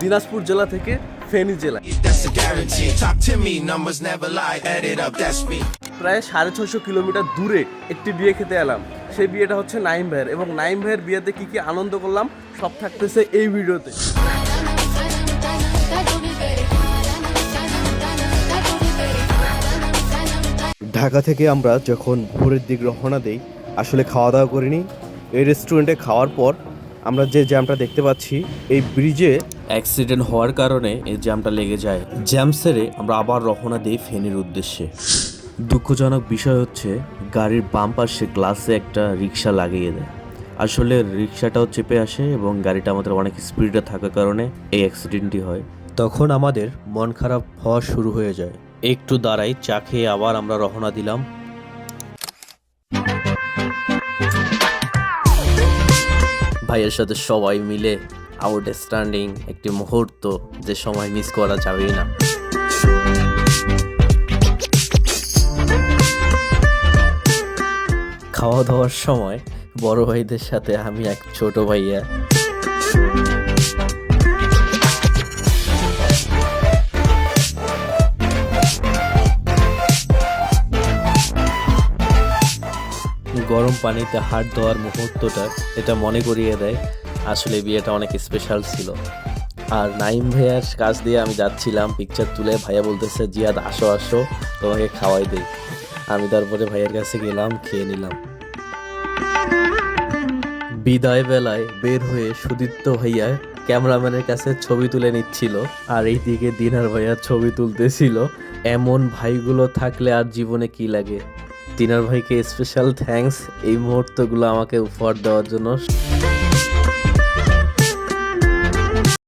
দিনাজপুর জেলা থেকে ফেনী জেলা। প্রায় 650 কিলোমিটার দূরে একটি বিয়ে খেতে এলাম। সেই বিয়েটা হচ্ছে নাইম ভাইয়ের, এবং নাইম ভাইয়ের বিয়েতে কি কি আনন্দ করলাম সব থাকতেছে এই ভিডিওতে। ঢাকা থেকে আমরা যখন ভোরের দিক রওনা দেই, আসলে খাওয়া দাওয়া করিনি। এই রেস্টুরেন্টে খাওয়ার পর আমরা যে জ্যামটা দেখতে পাচ্ছি, এই ব্রিজে অ্যাক্সিডেন্ট হওয়ার কারণে এই জ্যামটা লেগে যায়। জ্যাম সেরে আমরা আবার রওনা দিই ফেনীর উদ্দেশ্যে। দুঃখজনক বিষয় হচ্ছে গাড়ির বাম পাশে গ্লাসে একটা রিক্সা লাগিয়ে দেয়। আসলে রিক্সাটাও চেপে আসে এবং গাড়িটা আমাদের অনেক স্পিডে থাকার কারণে এই অ্যাক্সিডেন্টটি হয়। তখন আমাদের মন খারাপ হওয়া শুরু হয়ে যায়। একটু দাঁড়াই, চা খেয়ে আবার আমরা রওনা দিলাম। ভাইয়ের সাথে সবাই মিলে আউটস্ট্যান্ডিং একটি মুহূর্ত, যে সময় মিস করা যাবেই না। খাওয়া দাওয়ার সময় বড় ভাইদের সাথে আমি এক ছোট ভাইয়া গরম পানিতে হাত ধোয়ার মুহূর্তটা এটা মনে করিয়ে দেয় আসলে বিয়েটা অনেক স্পেশাল ছিল। আর নাইম ভাইয়ার কাছ দিয়ে আমি যাচ্ছিলাম পিকচার তুলে, ভাইয়া বলতেছে জিয়াদ আসো আসো তোমাকে খাওয়াই দেই। আমি তারপরে ভাইয়ের কাছে গেলাম, খেয়ে নিলাম। বিদায় বেলায় বের হয়ে সুদীপ্ত ভাইয়া ক্যামেরাম্যানের কাছে ছবি তুলে নিচ্ছিল, আর এইদিকে দিনার ভাইয়া ছবি তুলতেছিল। এমন ভাইগুলো থাকলে আর জীবনে কি লাগে। দিনার ভাইকে স্পেশাল থ্যাঙ্কস এই মুহূর্তগুলো আমাকে উপহার দেওয়ার জন্য।